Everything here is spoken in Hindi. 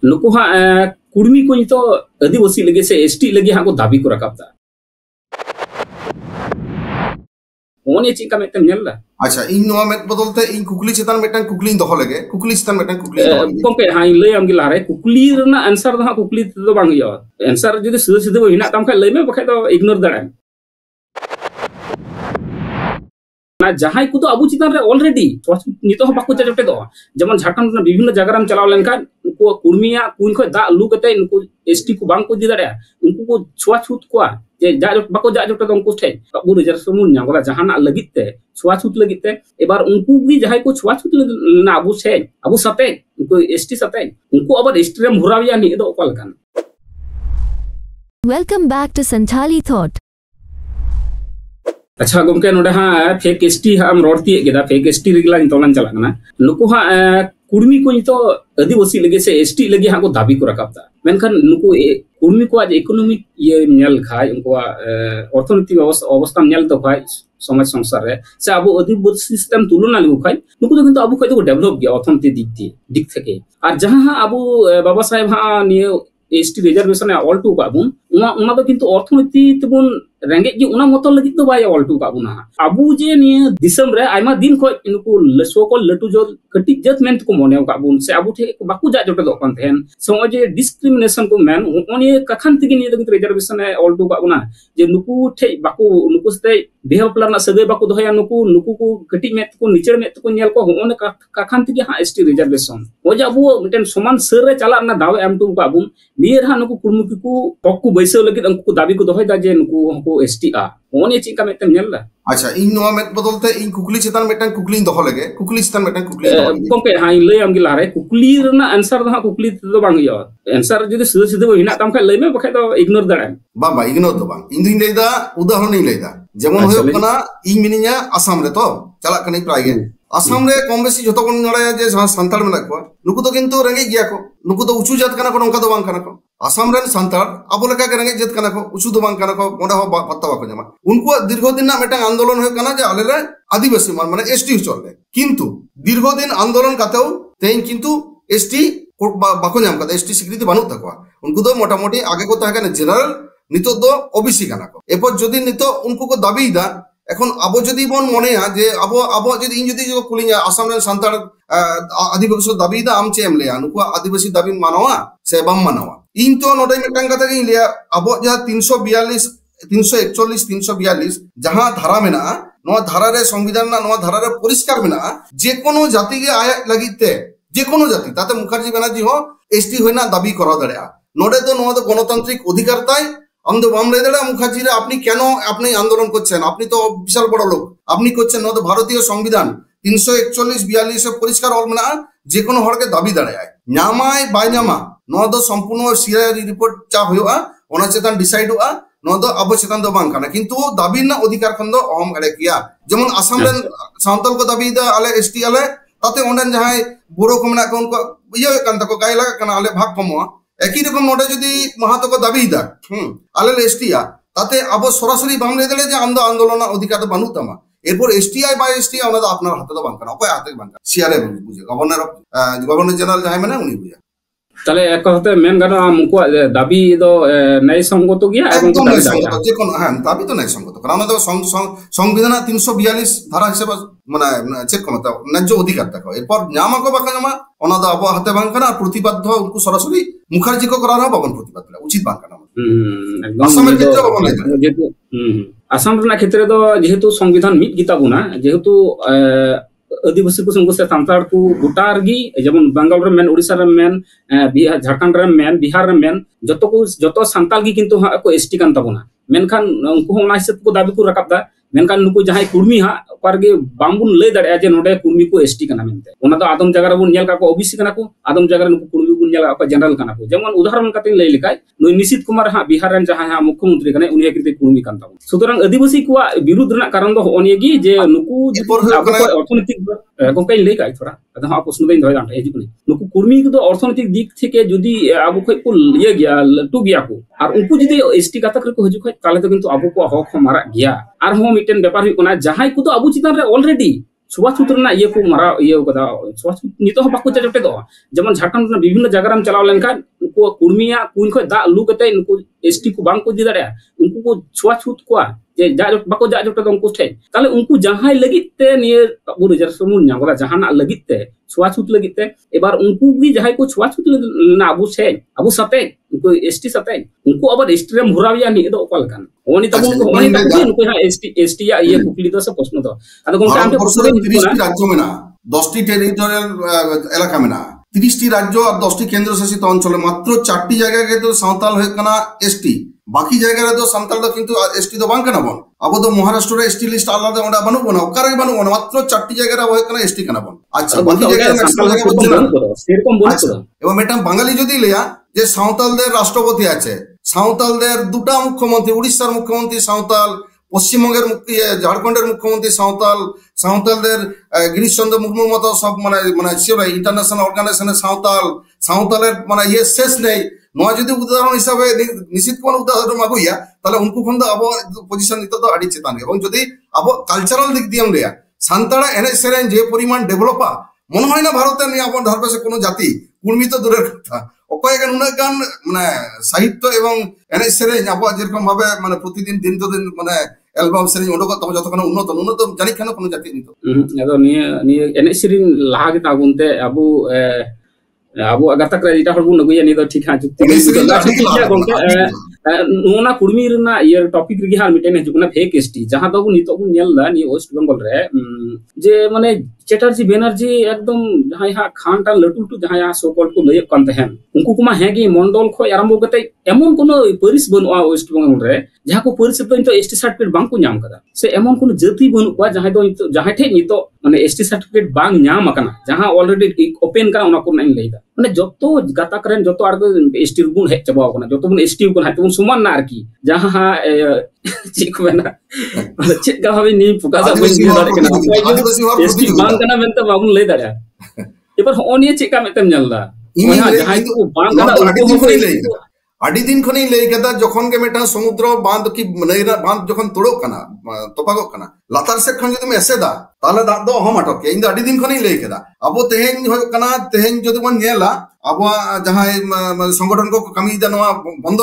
नुकु हाँ कुर्मी को नितो आदिवासी लगे से एसटी लगे हाँ को दाबी को रकाब दा ओने चिका मेटम नेला अच्छा इन नोआ मेट बदलते इन कुकली चेतन मेटन कुकली दो लगे कुकली चेतन मेटन कुकली कोंके हाँ ले आम गिला रे कुकली रना आंसर दो हाँ कुकली तो बांग यो आंसर जो सीधे सीधे वो हिना तम खाय ले में बखे तो इग्नोर दाड़े ना जहां को तो अबू चितान रे ऑलरेडी नितो ह बाको जटे दो जेमन झारखंड में विभिन्न जगह राम चलाव लेनका उनको कुर्मिया कुन खो दा लू कते उनको एसटी को बांग को दि दाड़े उनको को छुआ छूत को जे जा बाको जा जटे दो उनको ठे अबू रिजर्वेशन मुन न्यागला जहाना लगित ते छुआ छूत लगित ते एबार उनको भी जहां को छुआ छूत ना अबू छे अबू सते उनको एसटी सते उनको अब एसटी रे भुराविया नि दो ओकल कान welcome back to Santali thought अच्छा गोमके नोडे हाँ फेक एसटी हम रोडती गेदा फेक एसटी रिगला तोलन चला कना नुकु हाँ कुर्मी को नितो आदिवासी लगे से एसटी लगे हाँ को दाबी को रकाब दा मेनखान नुकु कुर्मी को आज इकोनॉमिक ये नेल खाय उनको अर्थनैतिक अवस्था नेल तो खाय समाज संसार रे से अब आदिवासी सिस्टम तुलना लिगु खाय नुकु तो किंतु अब खाय तो डेवलप गया अर्थनैतिक दिक थके और जहां अब बाबा साहेब हाँ निये एसटी रिजर्वेशन ऑल टू काबुन उना तो किंतु अर्थनैतिक तबुन रेंगे जी उना मतो लगित तो बाय ऑल टू काबुना अबू जे निये दिसम रे आयमा दिन खो इनको लसो को लटू जो कटी जत मेंट को मोने काबुन से अबू ठे बाकू जा जटे दो कन थेन सो जे डिस्क्रिमिनेशन को मैन ओने कखन तिगे निये तो रिजर्वेशन ऑल टू काबुना जे नुकु ठे बाकू नुकु से बिहेव प्लान सगे बाकू दोया नुकु को कटी मेट को निचर मेट को नेल को ओने कखन तिगे हा एसटी रिजर्वेशन ओ जे अबू मिटन समान सर रे चला ना दाव एम टू काबुन निये हा नुकु कुर्मुकी को पक्कू बैसे लगे उनको दाबी को दोय दा जे नुकु एसटी आ ओने चिका मेटम नेला अच्छा इन नोआ मेट बदलते इन कुकली चेतन मेटन कुकली दो लगे कुकली चेतन मेटन कुकली कोंके हाँ ले आम गिला रे कुकली रना आंसर दो हाँ कुकली तो बांग यो आंसर जो सीधे सीधे वो हिना तम खाय ले में बखे तो इग्नोर दाड़े बाबा इग्नोर तो बांग इन दिन लेदा उदाहरण नहीं लेदा जेमन होय कना इन मिनिया असम रे तो चला कनी प्राय गे असम रे कम बेसी जतो कोन नडा जे संताल मेना को नुकु तो किंतु रेंगे गिया को नुकु तो उचु जात कना को नोका तो बांग कना को असम रे संताल अब लेका के रेंगे जत कना को उचु तो बांग कना को मोडा हो पत्ता बाको जमा उनको दीर्घ दिन ना मेटा आंदोलन होय कना जे आले रे आदिवासी माने एसटी चलले किंतु दीर्घ दिन आंदोलन कातेও तेन किंतु एसटी बाको नाम का एसटी स्वीकृति बानु तकवा उनको तो मोटा मोटी आगे को ताके जनरल नितो दो ओबीसी कना को एपर जदि नितो उनको को दाबी दा এখন আবো যদি বন মনে হয় যে আবো যদি ইন যদি কুলিং আসাম রে সান্তার আদিবাসী দাবি দা আমচে এমলে আনুকো আদিবাসী দাবি মানওয়া সে বাম মানওয়া ইন তো নটাই মেটাং কথা কি লিয়া আবো যা 342 341 342 जहां धारा मेना नोआ धारा रे संविधान ना नोआ धारा रे परिष्कार मेना जे कोनो जाति के आय लगिते जे कोनो जाति ताते मुखर्जी बनर्जी हो एसटी होइना दाबी करा दड़या नोडे तो नोआ तो गणतांत्रिक अधिकार ताई हम तो बाम ले दड़ा मुखर्जी रे अपनी केनो अपनी आंदोलन करछेन अपनी तो विशाल बड़ लोक अपनी करछेन न तो भारतीय संविधान 341 42 से परिष्कार हल मेना जे कोनो हर के दाबी दड़ाय न्यामाय बाय न्यामा न तो संपूर्ण सीआई रिपोर्ट चा होया ओना चेतन डिसाइड होआ न तो अब चेतन दो बांग काना किंतु दाबी ना अधिकार खन दो अहम एड़े किया जेमन असम रे सांतल को दाबी दा आले एसटी आले ताते ओंडन जहाय बोरो को मेना को उनको इयो कान तको गाय लगा काना आले भाग कमवा একই রকম নোটে যদি মহাতক দাবি দা আলে এসটিয়া তাতে আবো সরাসরি বাম লে দিলে যে আমরা আন্দোলন অধিকার বানু তামা এরপর এসটিআই বা এসটি আমরা আপনার হাতে তো বানকানা অকয় হাতে বানকা সিআরএ বুঝে গভর্নর জেনারেল যাই মানে উনি বুঝে তাহলে এক কথাতে মেন গানো আমকো দাবি তো ন্যায় সঙ্গত গিয়া এবং যে কোন হ্যাঁ দাবি তো ন্যায় সঙ্গত কারণ আমাদের সংবিধান 342 ধারা হিসেবে মানে চেক কমতা ন্যায্য অধিকার দেখো এরপর ন্যামাকো বাকা জামা ওনাদা আবো হাতে বানকানা প্রতিবাদ উनको সরাসরি মুখার্জি কো করার বাবন প্রতিবাদ উচিত বানকানা একদম আসামের ক্ষেত্রে বাবন যেহেতু আসাম রেনা ক্ষেত্রে তো যেহেতু সংবিধান মিট গীতা গুনা যেহেতু आदिवासी को संगो से सांतार को गुटारगी जेमन बंगाल रे मेन ओडिसा रे मेन झारखंड रे मेन बिहार रे मेन जतो सांताल की किंतु हा को एसटी कान तबना मेनखान उनको होना हिसाब को दाबी को रकाब दा मेनखान नुको जहां कुर्मी हा पारगे बांबुन ले दड़े जे नोडे कुर्मी को एसटी काना मेनते ओना तो आदम जगह रे बुन नेल का को ओबीसी काना को आदम जगह रे नुको कुर्मी बुन नेल का जनरल काना को जेमन उदाहरण काते ले लिकाय नुई निशित कुमार हा बिहार रे जहां हा मुख्यमंत्री काने उनी किते कुर्मी कान तब सुतरां आदिवासी को विरुद्ध रना कारण दो ओनियगी जे नुको अर्थनैतिक गोंकाई ले गाय थोड़ा अदा हा प्रश्न देन धय दांटे हिजुनी नुको कुर्मी को तो अर्थनैतिक दिक থেকে যদি আবু কই को लिए गया लटू गया को और उनको যদি एसटी गातक रे को हजु खय ताले तो किंतु आबो को हक मारा गया और हम मिटेन व्यापार हुई कोना जहां को तो आबू चितान रे ऑलरेडी छुआछूत रना ये को मारा ये कदा छुआछूत नितो ह बाको जटे दो जेमन झारखंड विभिन्न जगह राम चलाव लेनखान उनको कुर्मिया कुन खो दा लू कते उनको एसटी को बांग को दी दाड़े उनको को छुआछूत को जे जा बाको जा जटे दो उनको ठे ताले उनको जहां लगित ते निये अबु रिजर्वेशन मुन न्यागला जहाना लगित ते छुआछूत लगित ते एबार उनको भी जहां को छुआछूत ना अबु से अबु सते उनको एसटी सते उनको अबर एसटी रे मुराविया नि दो कल कान ओनी तबु ओनी तबु उनको हा एसटी या ये कुकली दो से प्रश्न दो अद गोंके आमटे प्रश्न 30টি রাজ্য মেনা 10টি টেরিটোরিয়াল এলাকা মেনা 30টি রাজ্য আর 10টি কেন্দ্রশাসিত অঞ্চলে মাত্র 4টি জায়গায় কিন্তু সাঁওতাল হয়ে কানা এসটি বাকি জায়গায় তো সাঁওতাল তো কিন্তু এসটি তো বাং কানা বন আবো তো মহারাষ্ট্রের এসটি লিস্ট আলাদা ওটা বানু বনা ওকারে বানু বনা মাত্র 4টি জায়গায় হয়ে কানা এসটি কানা বন আচ্ছা বাকি জায়গায় সেরকম বলছো এবং এটা বাঙালি যদি লিয়া যে সাঁওতালদের রাষ্ট্রপতি আছে সাঁওতালদের দুটা মুখ্যমন্ত্রী উড়িষ্যার মুখ্যমন্ত্রী সাঁওতাল পশ্চিমবঙ্গের ঝাড়খণ্ডের মুখ্যমন্ত্রী সাঁওতাল সাঁওতালদের গিরিশচন্দ্র মুর্মুর মতো সব ইন্টারন্যাশনাল অর্গানাইজেশনের সাঁওতালের ইয়ে শেষ নেই নয় যদি উদাহরণ হিসাবে নিশ্চিত কোন উদাহরণ আগুইয়া তাহলে উনকু খন আবো পজিশন নিতে তো আড়ি চেতান এবং যদি আবো কালচারাল দিক দিয়ে লিয়া সান্তাড়া এনে সেরেন যে পরিমাণ ডেভেলপা মনে হয় না ভারতের নিয়ে আপন ধারপাশে কোনো জাতি কুর্মি তো দূরের কথা অকয়েগান উনার গান সাহিত্য এবং এনে সেরেন আবো যেরকম ভাবে প্রতিদিন দিন তো দিন অ্যালবাম সেরেন ওটা তখন যতক্ষণ উন্নত জানি কেন কোনো জাতি নিত আদো নিয়ে নিয়ে এনে সেরেন লাহা গে তাগুনতে আবু আবু গাতাক রে এটা হরবু নগুয়া নি তো ঠিক হা যুক্তি নোনা কুর্মি রনা ইয়ার টপিক রিগি হার মিটেন হিजुना फेक एसटी जहां तो नितो बु नेलदा नि वेस्ट बेंगल रे जे माने चैटर्जी बेनर्जी एकदम जहां यहां खानटा लटू लटू जहां यहां सोकल को लय कान तहन उनको कुमा है कि मंडल खो आरंभ कते एमन कोनो परिस बनुआ वेस्ट बेंगल रे जहां को परिस तो एसटी सर्टिफिकेट बांग को नाम कदा से एमन कोनो जाति बनुआ जहां दो जहां ठे नितो माने एसटी सर्टिफिकेट बांग नाम अकना जहां ऑलरेडी ओपन का उना को नहीं लेदा माने जतो गाता करेन जतो आर एसटी गुण हे चबाव कना जतो बुन एसटी को हाते सुमान ना आरकी जहां चेक बना चेक का भावे नी फुका सा बन दारे कना एसटी बांग कना मेनते बाबुन ले दारे एपर होनिए चेक का मेतम जलदा जहां को बांग कना আডি দিন খনি লেই কেদা যখন কে মেটা সমুদ্র বাঁধ কি নইরা বাঁধ যখন তোড়ো কানা তোপাগো কানা লাতার সে খন যদি তুমি এসে দা তাহলে দা দো হম আটকে ইন আডি দিন খনি লেই কেদা আবো তেহেন হয় কানা তেহেন যদি মন নেলা আবো যাহা সংগঠন কো কামি দা নয়া বন্ধ